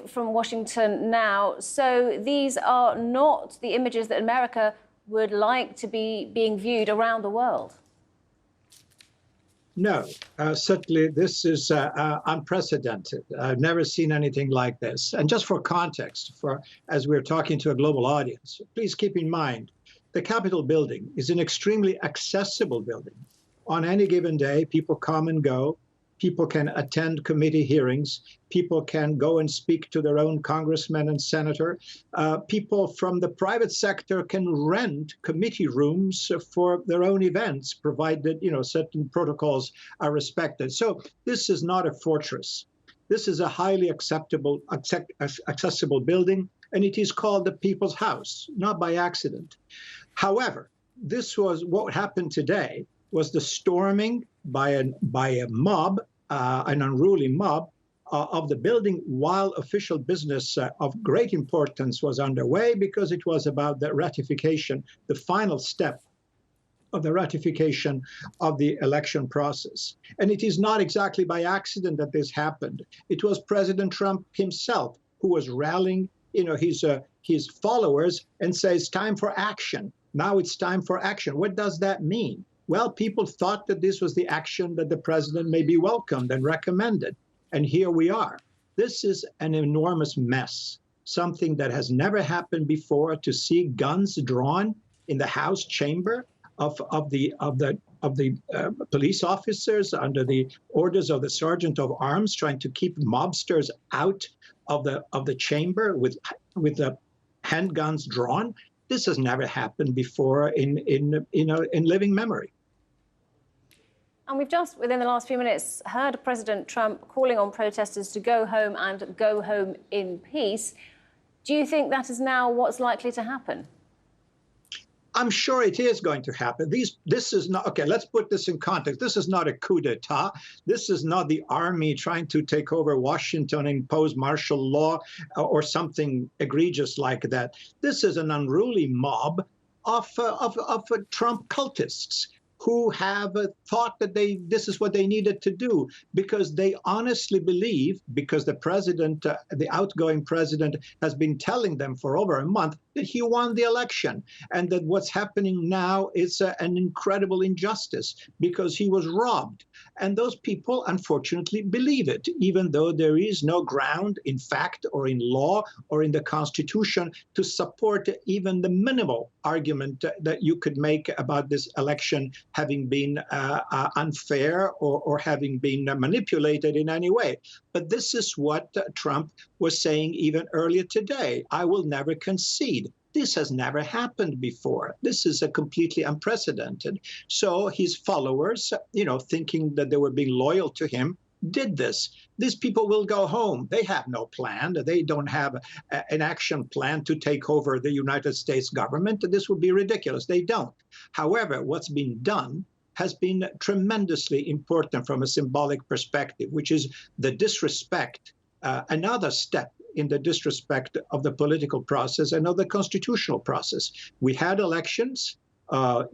from Washington now. So these are not the images that America would like to be being viewed around the world. No, certainly this is unprecedented. I've never seen anything like this. And just for context, as we're talking to a global audience, please keep in mind, the Capitol building is an extremely accessible building. On any given day, people come and go. People can attend committee hearings. People can go and speak to their own congressman and senator. People from the private sector can rent committee rooms for their own events, provided certain protocols are respected. So this is not a fortress. This is a highly accessible building, and it is called the People's House, not by accident. However, this was what happened today. Was the storming by a mob, an unruly mob, of the building while official business of great importance was underway, because it was about the ratification, the final step of the ratification of the election process. And it is not exactly by accident that this happened. It was President Trump himself who was rallying his followers and says, time for action. Now it's time for action. What does that mean? Well, people thought that this was the action that the president maybe welcomed and recommended. And here we are. This is an enormous mess, something that has never happened before, to see guns drawn in the House chamber of the police officers under the orders of the sergeant of arms, trying to keep mobsters out of the chamber with the handguns drawn. This has never happened before in living memory. And we've just, within the last few minutes, heard President Trump calling on protesters to go home and go home in peace. Do you think that is now what's likely to happen? I'm sure it is going to happen. This is not, okay, let's put this in context. This is not a coup d'etat. This is not the army trying to take over Washington and impose martial law or something egregious like that. This is an unruly mob of Trump cultists who have thought that this is what they needed to do, because they honestly believe, because the president, the outgoing president, has been telling them for over a month that he won the election, and that what's happening now is an incredible injustice because he was robbed. And those people, unfortunately, believe it, even though there is no ground in fact or in law or in the Constitution to support even the minimal argument that you could make about this election having been unfair or having been manipulated in any way. But this is what Trump was saying even earlier today. I will never concede. This has never happened before. This is a completely unprecedented. So his followers, thinking that they were being loyal to him, did this. These people will go home. They have no plan. They don't have an action plan to take over the United States government. This would be ridiculous. They don't. However, what's been done has been tremendously important from a symbolic perspective, which is the disrespect, another step in the disrespect of the political process and of the constitutional process. We had elections,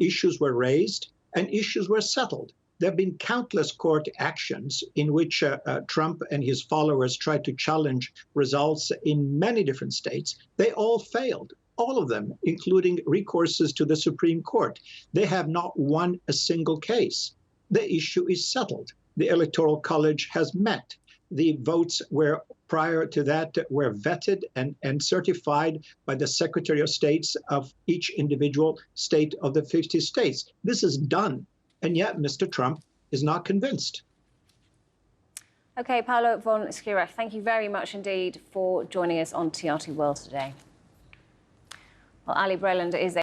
issues were raised, and issues were settled. There have been countless court actions in which Trump and his followers tried to challenge results in many different states. They all failed, all of them, including recourses to the Supreme Court. They have not won a single case. The issue is settled. The Electoral College has met. The votes were prior to that were vetted and certified by the Secretary of States of each individual state of the 50 states. This is done. And yet Mr. Trump is not convinced. OK, Paolo von Schirach, thank you very much indeed for joining us on TRT World today. Well, Ali Breland is